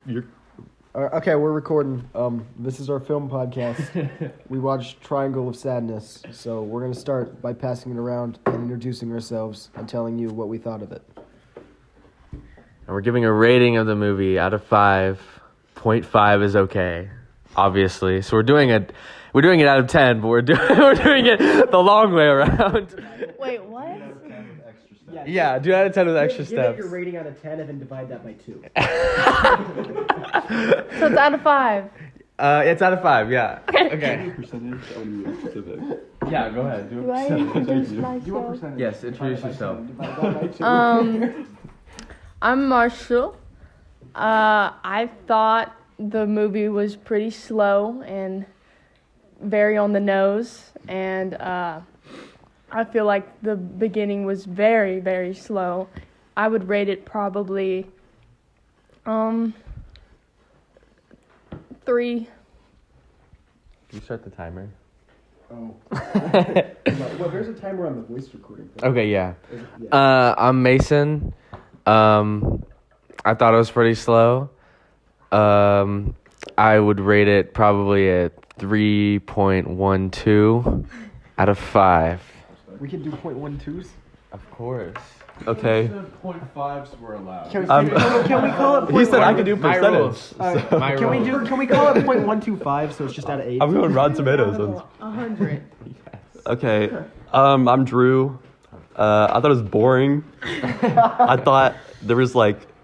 You're Okay, we're recording. This is our film podcast. We watched Triangle of Sadness, so we're gonna start by passing it around and introducing ourselves and telling you what we thought of it. And we're giving a rating of the movie out of 5. 0.5 is okay, obviously. So we're doing it out of 10, but we're doing it the long way around. Wait, what? Yeah, do out of 10 with extra steps. Give it your rating out of 10 and then divide that by 2. So it's out of 5. It's out of 5, yeah. Okay. percentage. I want to be specific. Yeah, go ahead. Do I introduce myself? Yes, introduce yourself. I'm Marshall. I thought the movie was pretty slow and very on the nose, and I feel like the beginning was very, very slow. I would rate it probably 3. Can you start the timer? Oh. Well, there's a timer on the voice recording. Okay, yeah. I'm Mason. I thought it was pretty slow. I would rate it probably at 3.12 out of 5. We can do 0.12s? Of course. Okay. 0.5s were allowed. Can we call it? He said I could do My percentage. rules. Can we call it 0.125 so it's just out of 8? I'm going Rotten Tomatoes. 100. Okay. I'm Drew. I thought it was boring. I thought there was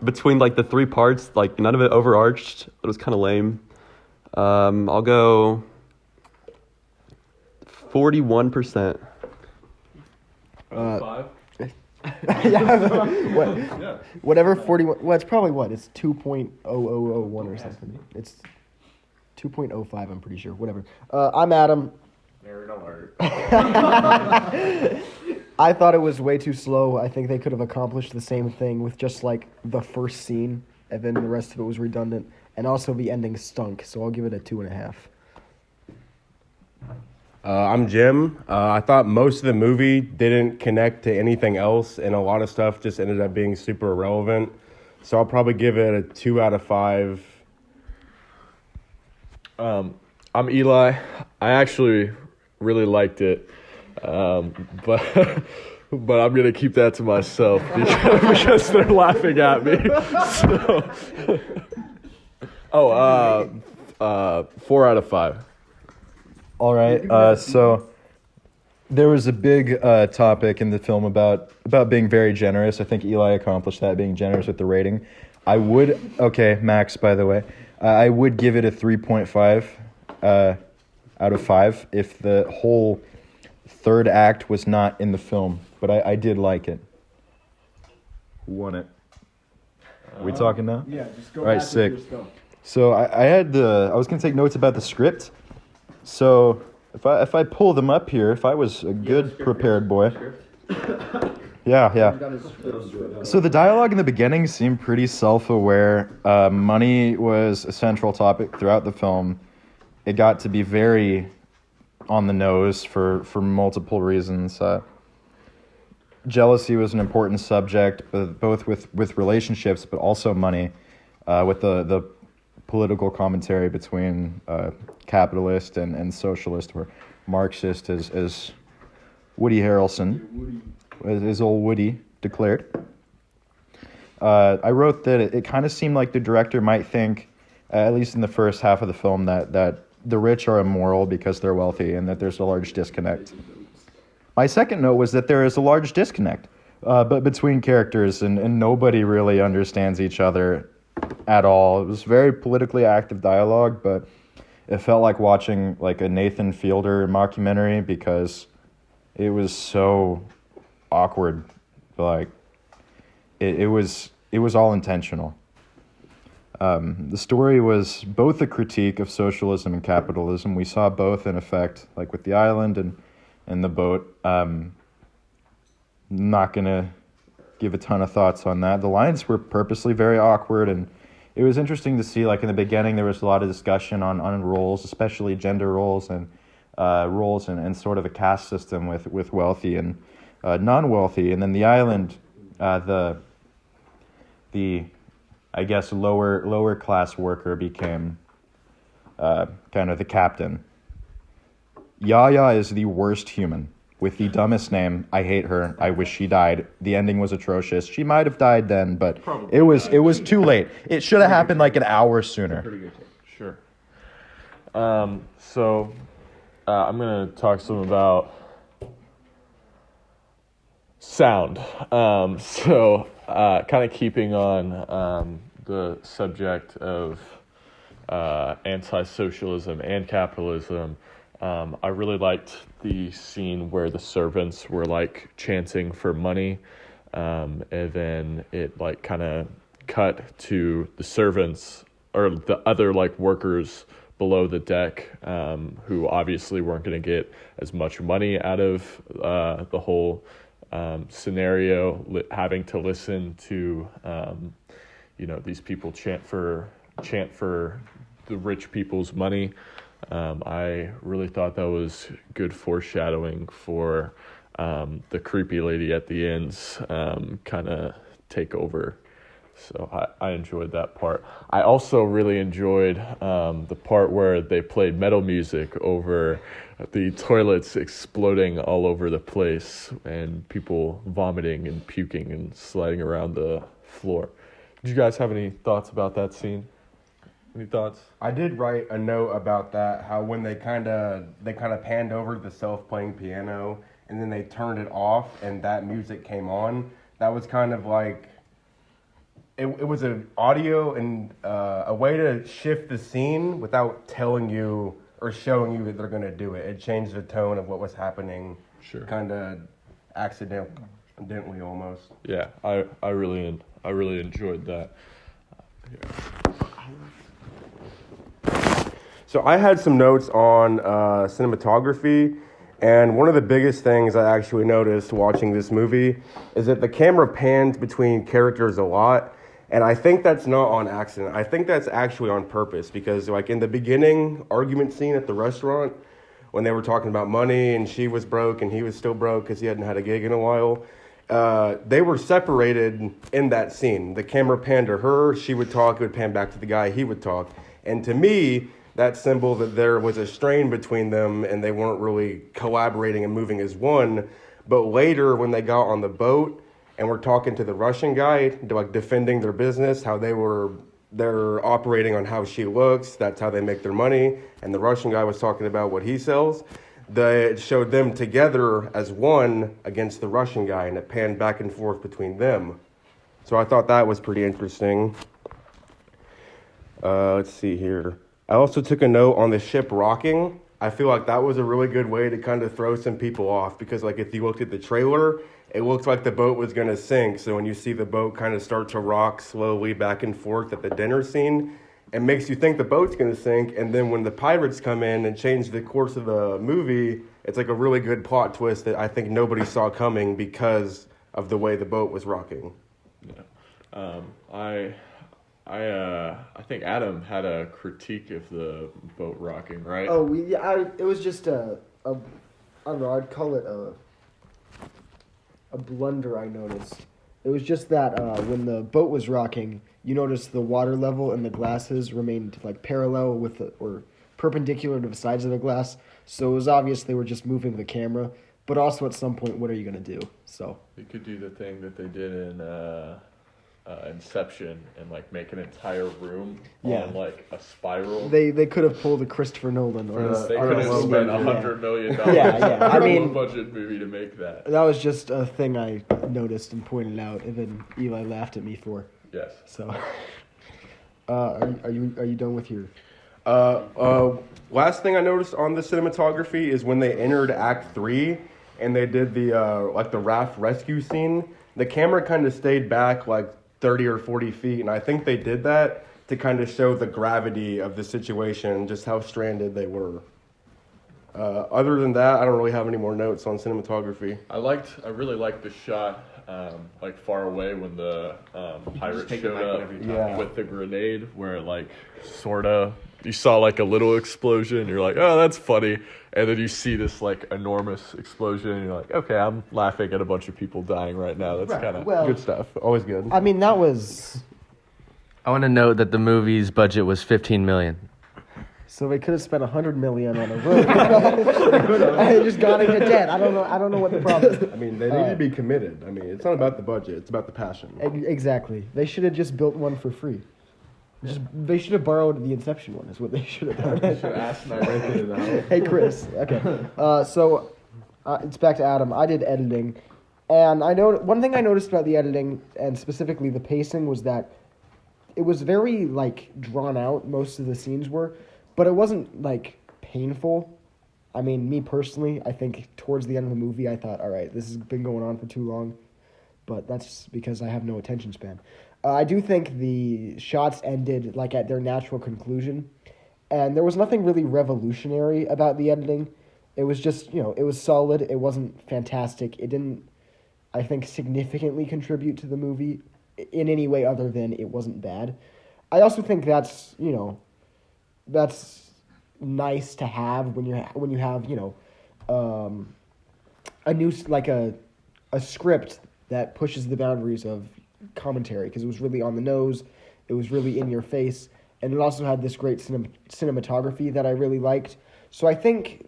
between the 3 parts, none of it overarched. It was kind of lame. I'll go 41%. 5? Whatever 41. Well, it's probably what? It's 2.0001 or something. It's 2.05. I'm pretty sure. Whatever. I'm Adam. Nerd alert. I thought it was way too slow. I think they could have accomplished the same thing with just the first scene, and then the rest of it was redundant. And also the ending stunk, so I'll give it a 2.5. I'm Jim. I thought most of the movie didn't connect to anything else, and a lot of stuff just ended up being super irrelevant. So I'll probably give it a 2 out of 5. I'm Eli. I actually really liked it, but I'm gonna keep that to myself because they're laughing at me. So, 4 out of 5. All right. So there was a big topic in the film about being very generous. I think Eli accomplished that, being generous with the rating. Max, by the way, I would give it a 3.5 out of 5 if the whole third act was not in the film. But I did like it. Who won it? Are we talking now? Yeah, just go. All right, sick. So I was gonna take notes about the script. So if I pull them up here, if I was a good prepared boy. Yeah. So the dialogue in the beginning seemed pretty self-aware. Money was a central topic throughout the film. It got to be very on the nose for multiple reasons. Jealousy was an important subject, both with relationships, but also money, with the political commentary between capitalist and socialist, or Marxist, as Woody Harrelson, as old Woody declared. I wrote that it kind of seemed like the director might think, at least in the first half of the film, that the rich are immoral because they're wealthy, and that there's a large disconnect. My second note was that there is a large disconnect but between characters, and nobody really understands each other at all. It was very politically active dialogue, but it felt like watching a Nathan Fielder mockumentary because it was so awkward. It was all intentional. The story was both a critique of socialism and capitalism. We saw both in effect, with the island and the boat. Not gonna give a ton of thoughts on that. The lines were purposely very awkward, and it was interesting to see, in the beginning, there was a lot of discussion on roles, especially gender roles and roles and sort of a caste system with wealthy and non-wealthy. And then the island, the I guess, lower class worker became kind of the captain. Yaya is the worst human with the dumbest name. I hate her. I wish she died. The ending was atrocious. She might have died then, but it was too late. It should have happened like an hour sooner. Sure. So I'm gonna talk some about sound. So kind of keeping on the subject of anti-socialism and capitalism. I really liked the scene where the servants were like chanting for money, and then it like kind of cut to the servants or the other like workers below the deck, who obviously weren't going to get as much money out of the whole scenario, having to listen to these people chant for the rich people's money. I really thought that was good foreshadowing for the creepy lady at the end's kind of take over. So I enjoyed that part. I also really enjoyed the part where they played metal music over the toilets exploding all over the place and people vomiting and puking and sliding around the floor. Did you guys have any thoughts about that scene? Any thoughts? I did write a note about that, how when they kind of panned over the self-playing piano and then they turned it off and that music came on. That was kind of like, it was an audio and a way to shift the scene without telling you or showing you that they're going to do it. It changed the tone of what was happening. Sure. Kind of accidentally almost. Yeah, I really enjoyed that. So I had some notes on cinematography, and one of the biggest things I actually noticed watching this movie is that the camera pans between characters a lot, and I think that's not on accident. I think that's actually on purpose, because like in the beginning argument scene at the restaurant, when they were talking about money and she was broke and he was still broke because he hadn't had a gig in a while, they were separated in that scene. The camera panned to her, she would talk, it would pan back to the guy, he would talk. And to me, that symbol that there was a strain between them and they weren't really collaborating and moving as one. But later, when they got on the boat and were talking to the Russian guy, like defending their business, how they're operating on how she looks, that's how they make their money, and the Russian guy was talking about what he sells, it showed them together as one against the Russian guy, and it panned back and forth between them. So I thought that was pretty interesting. Let's see here. I also took a note on the ship rocking. I feel like that was a really good way to kind of throw some people off, because like if you looked at the trailer, it looked like the boat was going to sink. So when you see the boat kind of start to rock slowly back and forth at the dinner scene, it makes you think the boat's going to sink. And then when the pirates come in and change the course of the movie, it's like a really good plot twist that I think nobody saw coming because of the way the boat was rocking. Yeah. I think Adam had a critique of the boat rocking, right? Oh, it was just I don't know, I'd call it a blunder I noticed. It was just that when the boat was rocking, you noticed the water level in the glasses remained like parallel with or perpendicular to the sides of the glass. So it was obvious they were just moving the camera. But also at some point, what are you going to do? So You could do the thing that they did in Inception and like make an entire room on like a spiral. They could have pulled a Christopher Nolan or They could have spent $100 million yeah. I mean, budget movie to make that. That was just a thing I noticed and pointed out, and then Eli laughed at me for. Yes. So, are you done with your? Last thing I noticed on the cinematography is when they entered Act 3 and they did the the raft rescue scene, the camera kind of stayed back like 30 or 40 feet, and I think they did that to kind of show the gravity of the situation, just how stranded they were. Other than that, I don't really have any more notes on cinematography. I really liked the shot like far away when the pirate showed up with the grenade, where like sorta you saw like a little explosion, you're like, oh, that's funny, and then you see this like enormous explosion and you're like, okay, I'm laughing at a bunch of people dying right now. That's kind of Good stuff. Always good. I mean, that was I want to note that the movie's budget was $15 million. So they could have spent $100 million on a road. They just got into debt. I don't know what the problem is. I mean, they need to be committed. I mean, it's not about the budget; it's about the passion. Exactly. They should have just built one for free. They should have borrowed the Inception one. Is what they should have done. Ask and I rented it out. Hey, Chris. Okay. It's back to Adam. I did editing, and I know one thing I noticed about the editing, and specifically the pacing, was that it was very like drawn out. Most of the scenes were, but it wasn't like painful. I mean, me personally, I think towards the end of the movie, I thought, all right, this has been going on for too long, but that's because I have no attention span. I do think the shots ended like at their natural conclusion, and there was nothing really revolutionary about the editing. It was just, it was solid. It wasn't fantastic. It didn't, I think, significantly contribute to the movie in any way other than it wasn't bad. I also think that's, that's nice to have when you have, a new, like a script that pushes the boundaries of commentary, because it was really on the nose, it was really in your face, and it also had this great cinematography that I really liked. So I think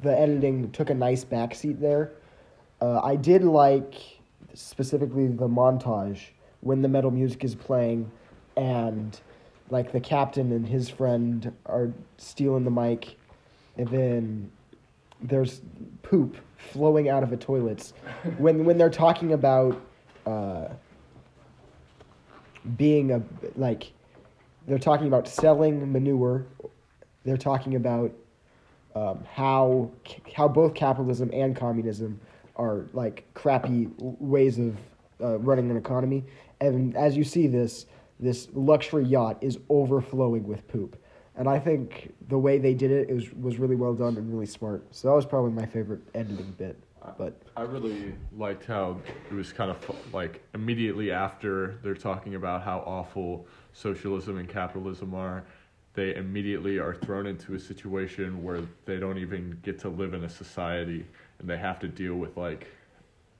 the editing took a nice backseat there. I did like specifically the montage when the metal music is playing and like the captain and his friend are stealing the mic, and then there's poop flowing out of the toilets when they're talking about they're talking about selling manure. They're talking about how both capitalism and communism are like crappy ways of running an economy. And as you see, this luxury yacht is overflowing with poop. And I think the way they did it was really well done and really smart. So that was probably my favorite editing bit. But I really liked how it was kind of like immediately after they're talking about how awful socialism and capitalism are, they immediately are thrown into a situation where they don't even get to live in a society, and they have to deal with like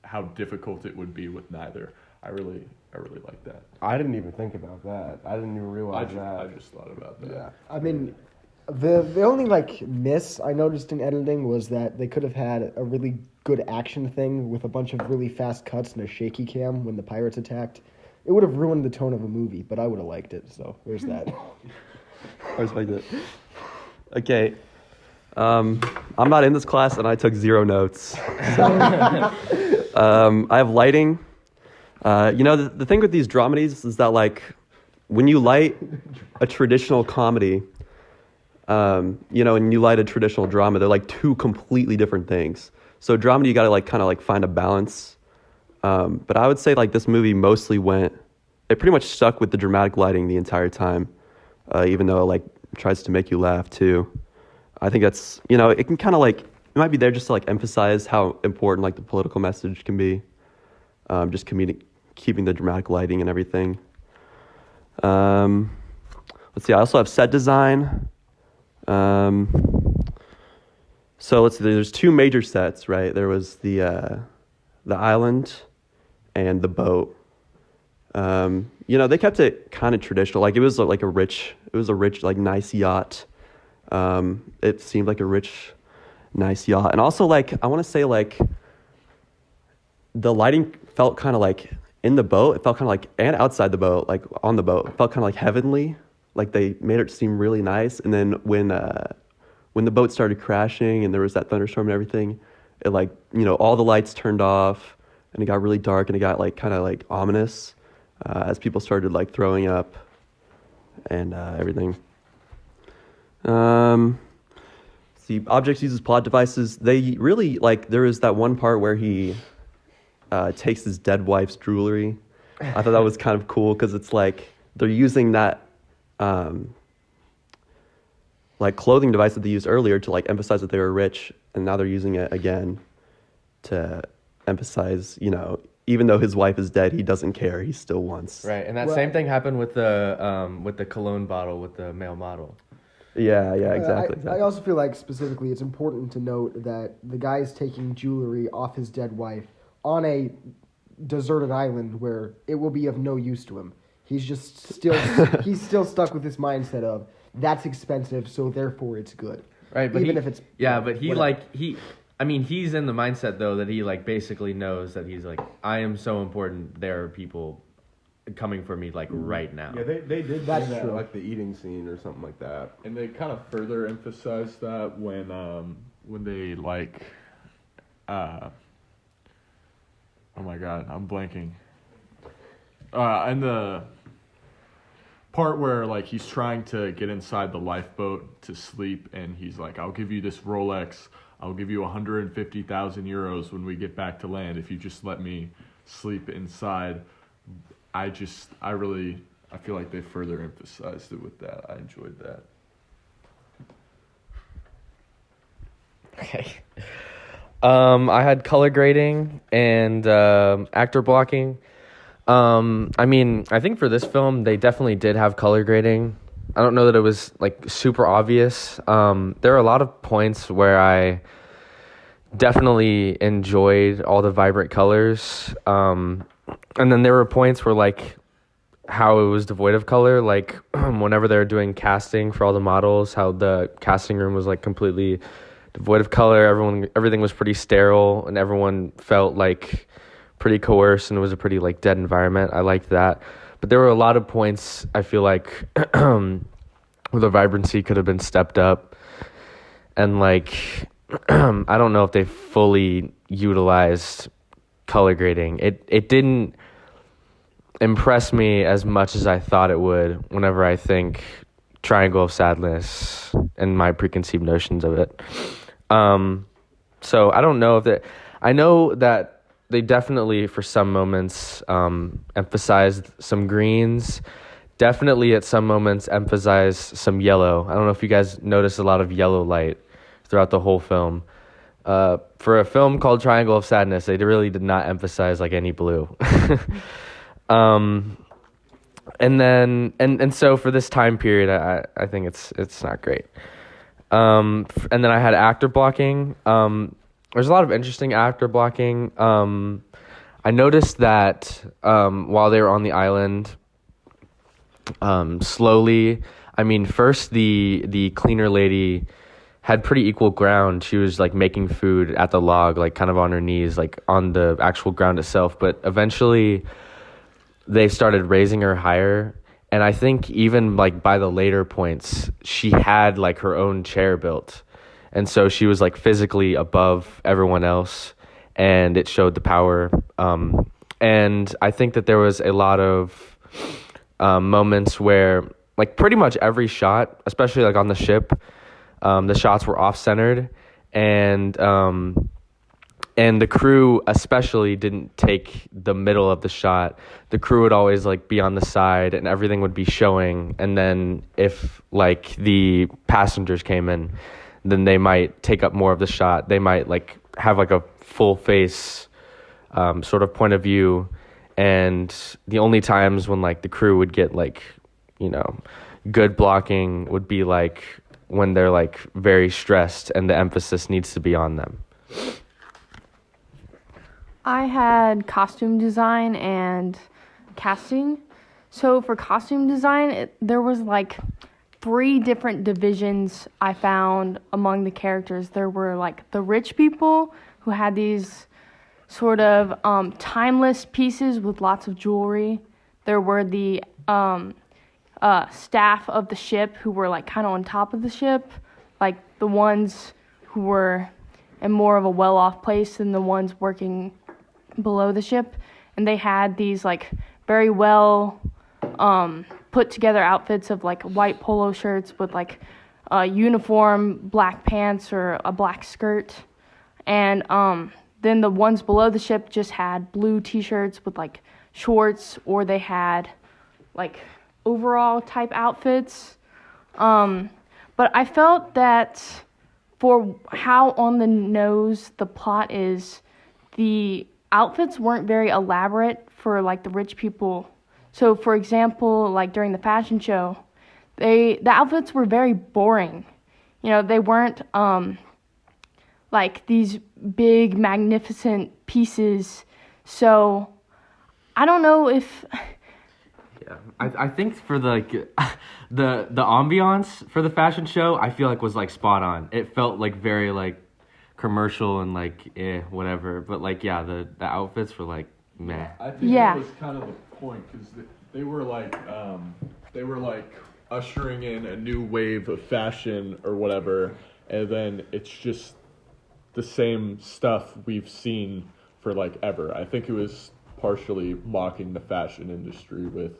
how difficult it would be with neither. I really like that. I didn't even think about that. I didn't even realize that. I just thought about that. Yeah. I mean, the only like miss I noticed in editing was that they could have had a really good action thing with a bunch of really fast cuts and a shaky cam when the pirates attacked. It would have ruined the tone of a movie, but I would have liked it. So there's that. I respect it. Okay. I'm not in this class, and I took 0 notes. I have lighting. The thing with these dramedies is that, like, when you light a traditional comedy, and you light a traditional drama, they're, like, 2 completely different things. So dramedy, you got to, like, kind of, like, find a balance. But I would say, like, this movie mostly it pretty much stuck with the dramatic lighting the entire time, even though it, like, tries to make you laugh, too. I think that's, it can kind of, like, it might be there just to, like, emphasize how important, like, the political message can be. Just keeping the dramatic lighting and everything. Let's see, I also have set design. So let's see, there's 2 major sets, right? There was the island and the boat. They kept it kind of traditional. Like, it was a rich, like, nice yacht. It seemed like a rich, nice yacht. And also, like, I want to say, like, the lighting felt kind of like in the boat. It felt kind of like, and outside the boat, like on the boat, it felt kind of like heavenly. Like, they made it seem really nice. And then when the boat started crashing and there was that thunderstorm and everything, it, like, all the lights turned off and it got really dark and it got, like, kind of like ominous as people started, like, throwing up and everything. See, objects uses plot devices. They really, like, there was that one part where he takes his dead wife's jewelry. I thought that was kind of cool because it's like they're using that like clothing device that they used earlier to, like, emphasize that they were rich, and now they're using it again to emphasize, even though his wife is dead, he doesn't care. He still wants. Right, and that same thing happened with the cologne bottle with the male model. Yeah, exactly. I also feel like specifically it's important to note that the guy is taking jewelry off his dead wife on a deserted island where it will be of no use to him. He's just still he's still stuck with this mindset of that's expensive, so therefore it's good. Right, but even if it's but he whatever. he's in the mindset though that he like basically knows that he's like, I am so important. There are people coming for me like right now. Yeah, they did That's do that, true. like the eating scene or something like that. And they kind of further emphasize that when they like, oh my god, I'm blanking. And the part where like he's trying to get inside the lifeboat to sleep, and he's like, "I'll give you this Rolex. I'll give you 150,000 euros when we get back to land if you just let me sleep inside." I feel like they further emphasized it with that. I enjoyed that. Okay. I had color grading and actor blocking. I mean, I think for this film, they definitely did have color grading. I don't know that it was like super obvious. There are a lot of points where I definitely enjoyed all the vibrant colors. And then there were points where like how it was devoid of color, like whenever they were doing casting for all the models, how the casting room was like completely devoid of color. Everything was pretty sterile, and everyone felt like pretty coerced, and it was a pretty like dead environment. I liked that, but there were a lot of points I feel like where the vibrancy could have been stepped up, and like I don't know if they fully utilized color grading. It didn't impress me as much as I thought it would whenever I think Triangle of Sadness and my preconceived notions of it. So I don't know if that. I know that they definitely, for some moments, emphasized some greens. Definitely, at some moments, emphasized some yellow. I don't know if you guys noticed a lot of yellow light throughout the whole film. For a film called Triangle of Sadness, they really did not emphasize like any blue. And then and so for this time period, I think it's not great. And then I had actor blocking. There's a lot of interesting actor blocking. I noticed that while they were on the island, slowly. I mean, first the cleaner lady had pretty equal ground. She was like making food at the log, like kind of on her knees, like on the actual ground itself. But eventually, they started raising her higher. And I think even like by the later points, she had like her own chair built. And so she was like physically above everyone else, and it showed the power. And I think that there was a lot of moments where like pretty much every shot, especially like on the ship, the shots were off-centered, and the crew especially didn't take the middle of the shot. The crew would always like be on the side, and everything would be showing. And then if like the passengers came in, then they might take up more of the shot. They might like have like a full face sort of point of view. And the only times when like the crew would get like, you know, good blocking would be like when they're like very stressed and the emphasis needs to be on them. I had costume design and casting. So for costume design, there was like 3 different divisions I found among the characters. There were like the rich people who had these sort of timeless pieces with lots of jewelry. There were the staff of the ship who were like kind of on top of the ship, like the ones who were in more of a well-off place than the ones working below the ship. And they had these like very well put together outfits of like white polo shirts with like a uniform black pants or a black skirt. And then the ones below the ship just had blue t-shirts with like shorts, or they had like overall type outfits. But I felt that for how on the nose the plot is, the outfits weren't very elaborate for like the rich people. So for example, like during the fashion show, the outfits were very boring. You know, they weren't like these big magnificent pieces. So I don't know if Yeah, I think for the like, the ambiance for the fashion show, I feel like was like spot on. It felt like very like commercial and like whatever. But like yeah, the outfits were like meh. I think Yeah. that was kind of the point because they were like ushering in a new wave of fashion or whatever, and then it's just the same stuff we've seen for like ever. I think it was partially mocking the fashion industry with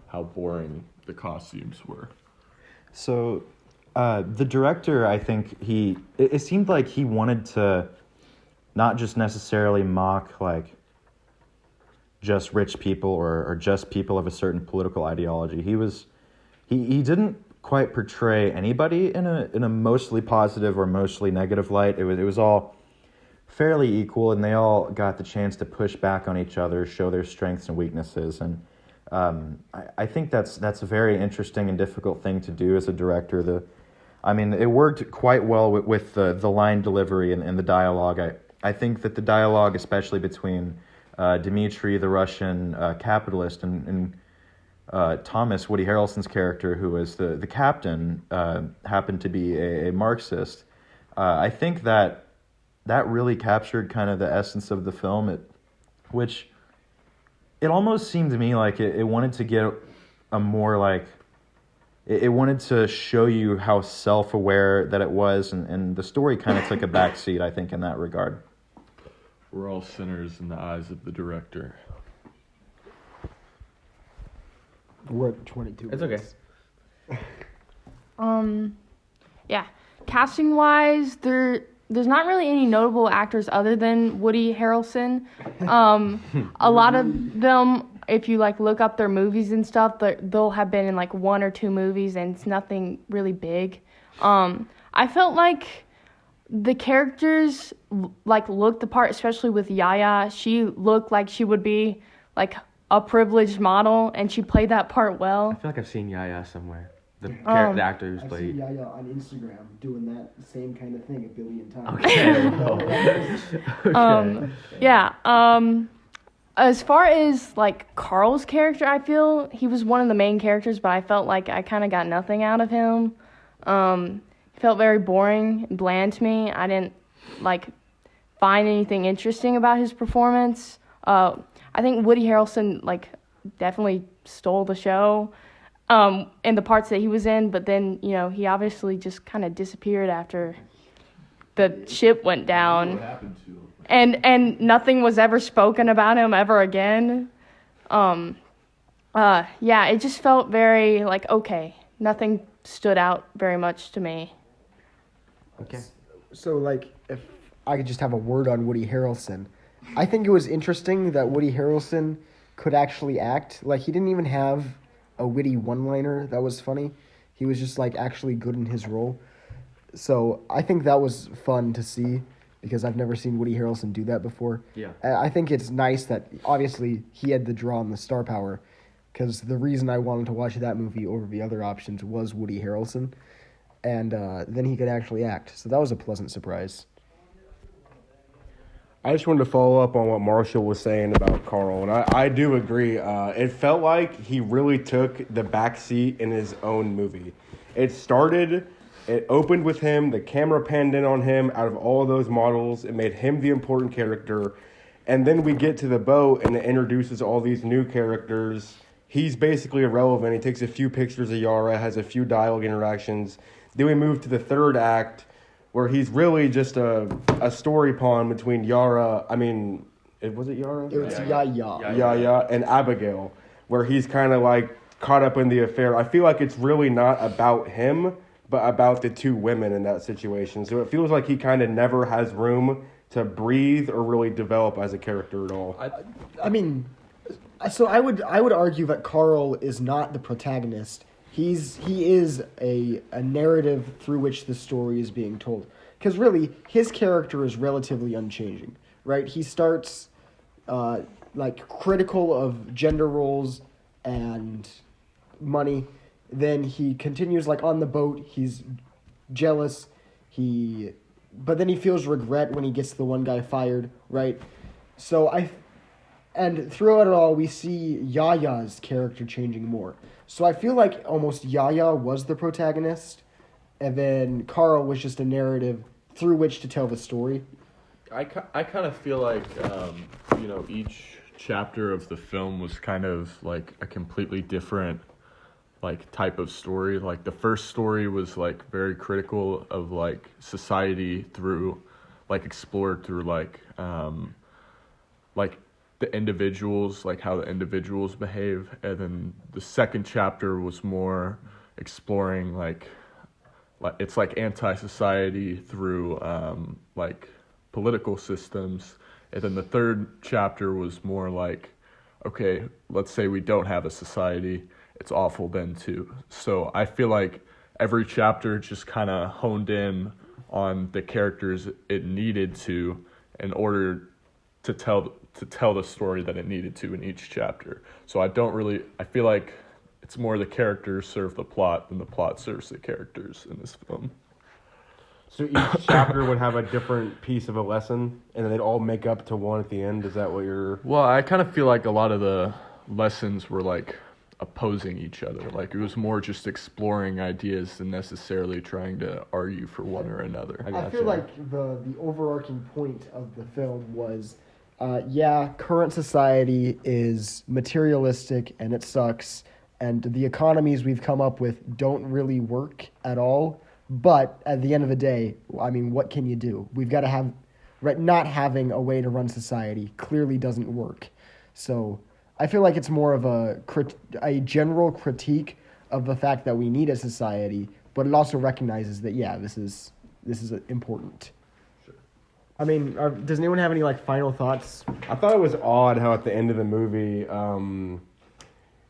how boring the costumes were. So, the director, I think it seemed like he wanted to not just necessarily mock like just rich people or just people of a certain political ideology. He didn't quite portray anybody in a mostly positive or mostly negative light. It was all fairly equal, and they all got the chance to push back on each other, show their strengths and weaknesses, and I think that's a very interesting and difficult thing to do as a director. It worked quite well with the line delivery and the dialogue. I think that the dialogue, especially between Dmitri, the Russian capitalist, and Thomas, Woody Harrelson's character, who was the captain, happened to be a Marxist. I think that really captured kind of the essence of the film, which it almost seemed to me like it wanted to get a more like, it wanted to show you how self-aware that it was, and the story kind of took a backseat, I think, in that regard. We're all sinners in the eyes of the director. We're at 22 It's okay. minutes. Yeah, casting wise, there's not really any notable actors other than Woody Harrelson. A lot of them, if you like look up their movies and stuff, they'll have been in like 1 or 2 movies, and it's nothing really big. I felt like the characters like looked the part, especially with Yaya. She looked like she would be like a privileged model, and she played that part I well. feel like I've seen Yaya somewhere. The Um, actor who's I've played. seen Yaya on Instagram doing that same kind of thing a billion times. Okay. As far as like Carl's character, I feel he was one of the main characters, but I felt like I kind of got nothing out of him. He felt very boring and bland to me. I didn't like find anything interesting about his performance. I think Woody Harrelson like definitely stole the show in the parts that he was in, but then he obviously just kind of disappeared after the ship went down. What happened to him? And nothing was ever spoken about him ever again. It just felt very like okay. Nothing stood out very much to me. Okay. So, like, if I could just have a word on Woody Harrelson, I think it was interesting that Woody Harrelson could actually act. Like, he didn't even have a witty one-liner that was funny. He was just, like, actually good in his role. So, I think that was fun to see, because I've never seen Woody Harrelson do that before. Yeah. I think it's nice that, obviously, he had the draw and the star power, because the reason I wanted to watch that movie over the other options was Woody Harrelson. And then he could actually act. So that was a pleasant surprise. I just wanted to follow up on what Marshall was saying about Carl, and I do agree. It felt like he really took the back seat in his own movie. It opened with him, the camera panned in on him out of all of those models. It made him the important character. And then we get to the boat, and it introduces all these new characters. He's basically irrelevant. He takes a few pictures of Yara, has a few dialogue interactions. Then we move to the third act, where he's really just a story pawn between Yara. Was it Yara? It was Yaya. Yaya and Abigail, where he's kind of like caught up in the affair. I feel like it's really not about him, but about the two women in that situation. So it feels like he kind of never has room to breathe or really develop as a character at all. So I would argue that Carl is not the protagonist. He is a narrative through which the story is being told. Because really, his character is relatively unchanging, right? He starts like critical of gender roles and money. Then he continues like on the boat. He's jealous. But then he feels regret when he gets the one guy fired, right? So And throughout it all, we see Yaya's character changing more. So I feel like almost Yaya was the protagonist, and then Carl was just a narrative through which to tell the story. I kind of feel like, each chapter of the film was kind of like a completely different like type of story. Like the first story was like very critical of like society through like explored through like the individuals, like how the individuals behave. And then the second chapter was more exploring like it's like anti-society through like political systems. And then the third chapter was more like, okay, let's say we don't have a society. It's awful then too. So I feel like every chapter just kind of honed in on the characters it needed to in order to tell the story that it needed to in each chapter. So I feel like it's more the characters serve the plot than the plot serves the characters in this film. So each chapter would have a different piece of a lesson, and then they'd all make up to one at the end. Is that what you're... Well, I kind of feel like a lot of the lessons were like opposing each other. Like it was more just exploring ideas than necessarily trying to argue for one or another. I feel like the overarching point of the film was, current society is materialistic and it sucks, and the economies we've come up with don't really work at all. But at the end of the day, I mean, what can you do? We've got to have, right? Not having a way to run society clearly doesn't work. So I feel like it's more of a general critique of the fact that we need a society, but it also recognizes that this is important. Sure. I mean, does anyone have any like final thoughts? I thought it was odd how at the end of the movie,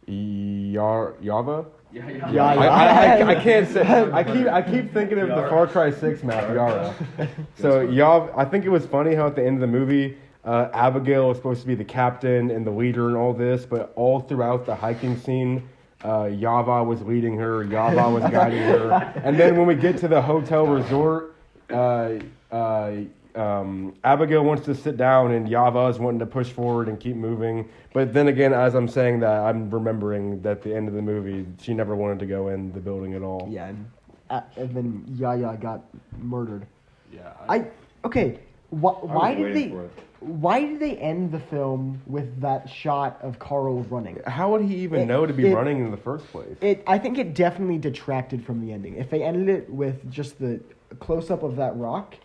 Yava. I can't say. I keep thinking of the Far Cry 6 map, Yara. So I think it was funny how at the end of the movie, Abigail was supposed to be the captain and the leader and all this, but all throughout the hiking scene, Yava was leading her, Yava was guiding her, and then when we get to the hotel resort, Abigail wants to sit down and Yava is wanting to push forward and keep moving. But then again, as I'm saying that, I'm remembering that at the end of the movie, she never wanted to go in the building at all. Yeah, and then Yaya got murdered. Yeah. Why did they end the film with that shot of Carl running? How would he even know to be running in the first place? I think it definitely detracted from the ending. If they ended it with just the close-up of that rock,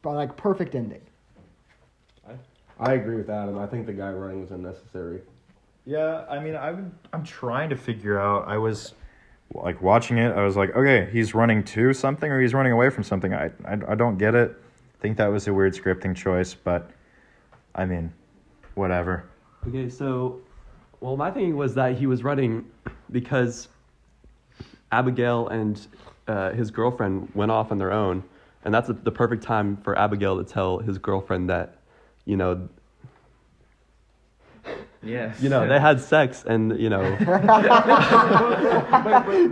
like perfect ending. I agree with Adam. I think the guy running was unnecessary. Yeah, I mean, I'm trying to figure out. I was like watching it. I was like, okay, he's running to something or he's running away from something. I don't get it. I think that was a weird scripting choice, but I mean, whatever. Okay, so, my thinking was that he was running because Abigail and his girlfriend went off on their own, and that's the perfect time for Abigail to tell his girlfriend that, Yes. they had sex, and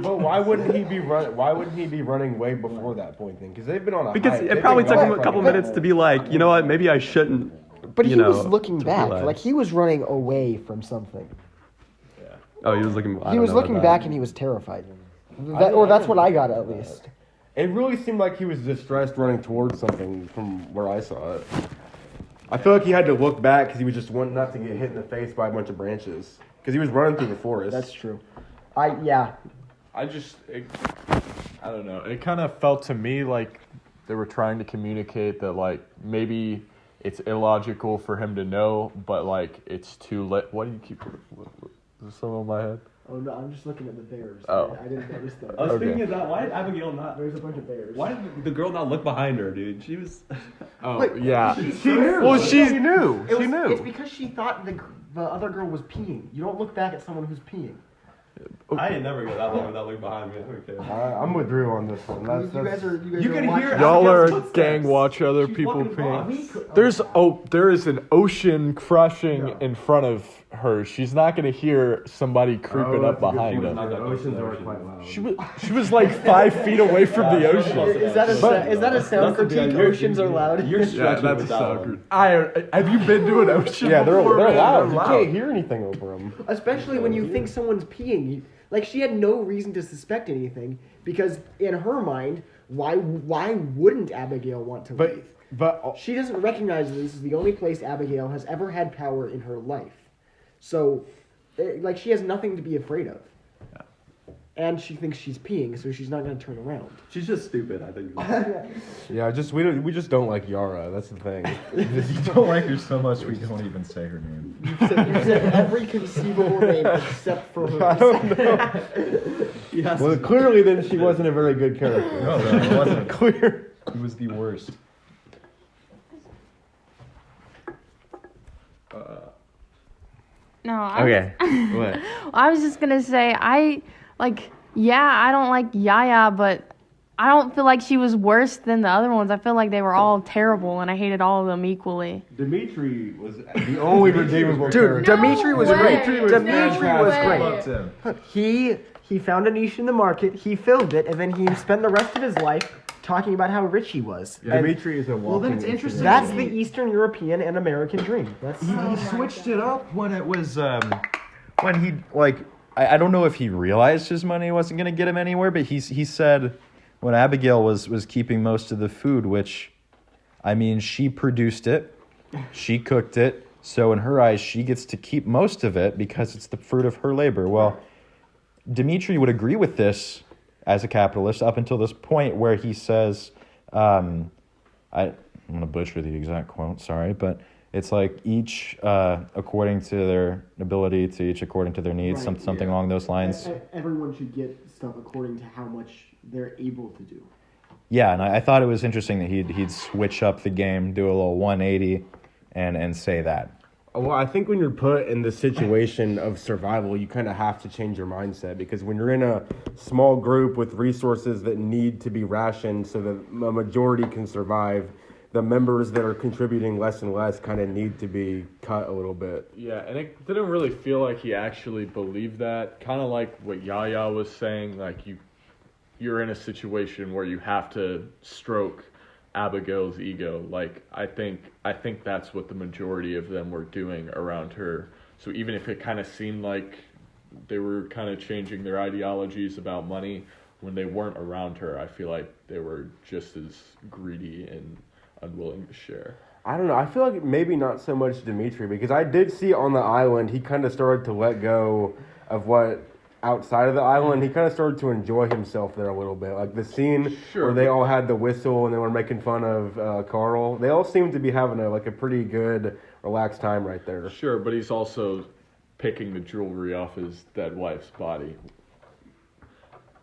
But why wouldn't he be Why wouldn't he be running way before that point then? Because they've been on a because hike. it They've probably been took him gone a couple for minutes to be like, you know what, maybe I shouldn't. But he was to looking back. realize. Like he was running away from something. Oh, he was looking. He was looking back and he was terrified. That's what I got at least. It really seemed like he was distressed running towards something from where I saw it. I feel like he had to look back because he was just wanting not to get hit in the face by a bunch of branches. Because he was running through the forest. That's true. I don't know. It kind of felt to me like they were trying to communicate that like maybe it's illogical for him to know, but like it's too late. Why do you keep? Is there something on my head? Oh no, I'm just looking at the bears. Oh. I didn't notice that. I was Okay. thinking of that. Why did Abigail not? There's a bunch of bears. Why did the girl not look behind her, dude? She was. Oh Wait, yeah. She knew. Well, she knew. She knew. It's because she thought the other girl was peeing. You don't look back at someone who's peeing. I ain't never go that long without looking behind me. Okay. I'm with Drew on this one. You guys are can watching- hear Y'all are Abigail's gang footsteps. watch other She's people walking across. peeing. There is an ocean crashing in front of her, she's not gonna hear somebody creeping up behind them. them. The oceans are quite loud. She was like 5 feet away from the ocean. Is that a sound critique? Oceans are loud. Yeah, that's a sound. Have you been to an ocean? Yeah, they're before, man? loud. You can't hear anything over them. Especially when you think someone's peeing. Like, she had no reason to suspect anything because in her mind, why wouldn't Abigail want to leave? But She doesn't recognize that this is the only place Abigail has ever had power in her life. So, like, she has nothing to be afraid of. And she thinks she's peeing, so she's not going to turn around. She's just stupid, I think. yeah, we just don't like Yara. That's the thing. You don't like her so much, we don't even say her name. You said every conceivable name except for her. I don't know. Well, clearly then she wasn't a very good character. No, it wasn't. Clear. He was the worst. No. I Okay. What? I was just gonna say I don't like Yaya, but I don't feel like she was worse than the other ones. I feel like they were all terrible, and I hated all of them equally. Dimitri was the only redeemable Dude, character. Dimitri was great. Dimitri was great. Loved him. He found a niche in the market, he filled it, and then he spent the rest of his life talking about how rich he was. And Dimitri is a walking. Well, then it's interesting. that's the Eastern European and American dream. That's He switched it up when it was when he I don't know if he realized his money wasn't going to get him anywhere, but he said when Abigail was keeping most of the food, which I mean she produced it, she cooked it, so in her eyes she gets to keep most of it because it's the fruit of her labor. Well, Dimitri would agree with this as a capitalist up until this point where he says, I'm going to butcher the exact quote, sorry, but it's like each according to their ability, to each according to their needs, Right, something along those lines. Everyone should get stuff according to how much they're able to do. Yeah, and I thought it was interesting that he'd switch up the game, do a little 180, and say that. Well, I think when you're put in the situation of survival, you kind of have to change your mindset because when you're in a small group with resources that need to be rationed so that a majority can survive, the members that are contributing less and less kind of need to be cut a little bit. Yeah, and it didn't really feel like he actually believed that. Kind of like what Yaya was saying, like you're in a situation where you have to stroke Abigail's ego. Like I think that's what the majority of them were doing around her. So even if it kind of seemed like they were kind of changing their ideologies about money when they weren't around her, I feel like they were just as greedy and unwilling to share. I don't know. I feel like maybe not so much Dimitri because I did see on the island he kind of started to let go of what outside of the island. He kind of started to enjoy himself there a little bit. Like the scene where they all had the whistle and they were making fun of Carl. They all seemed to be having a pretty good relaxed time right there. Sure, but he's also picking the jewelry off his dead wife's body.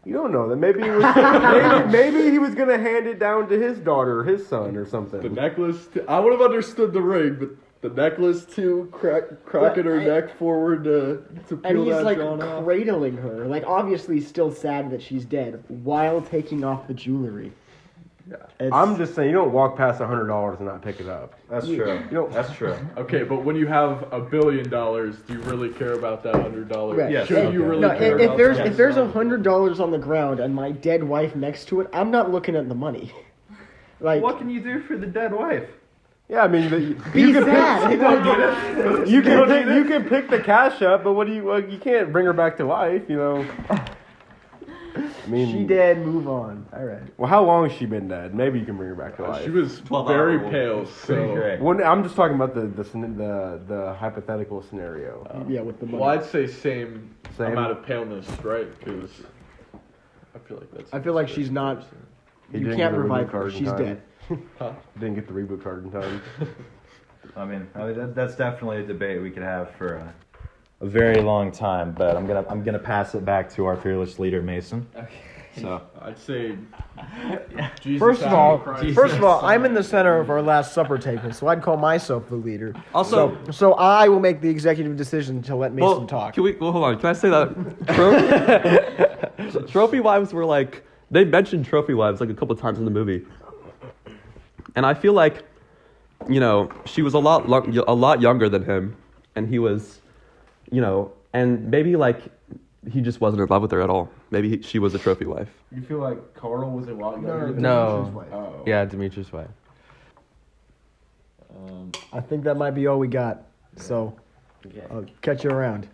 You don't know that. Maybe he was maybe he was gonna hand it down to his daughter, or his son, or something. The necklace. I would have understood the ring, but the necklace too, cracking her neck forward to And peel he's that like John off. cradling her, like obviously still sad that she's dead, while taking off the jewelry. Yeah. I'm just saying, you don't walk past $100 and not pick it up. That's true. That's true. Okay, but when you have $1 billion, do you really care about that $100? Right. Yes. Do you really No, care if about there's that? if there's $100 on the ground and my dead wife next to it, I'm not looking at the money. Like What can you do for the dead wife? Yeah, I mean, be you can sad. pick, you can pick the cash up, but what do you can't bring her back to life, you know. I mean, She dead. Move on. All right. Well, how long has she been dead? Maybe you can bring her back to life. She was 12 very hour pale, woman. so... Well, I'm just talking about the hypothetical scenario. Yeah, with the money. Well, I'd say same Same? amount of paleness, right? Because I feel like that's... I feel like she's not. He You didn't can't get the revive reboot her. card in She's time. dead. Didn't get the reboot card in time. I mean, that's definitely a debate we could have for a very long time. But I'm gonna pass it back to our fearless leader, Mason. Okay. So I'd say... Jesus First of all, Christ. I'm in the center of our Last Supper table, so I'd call myself the leader. Also, So I will make the executive decision to let Mason talk. hold on. Can I say that trophy wives were like, they mentioned trophy wives like a couple times in the movie, and I feel like, you know, she was a lot younger than him, and he was you know, and maybe like he just wasn't in love with her at all. Maybe she was a trophy wife. You feel like Carl was a lot younger than No. Demetrius' wife. Oh. Yeah, Demetrius' wife. I think that might be all we got. So I'll catch you around.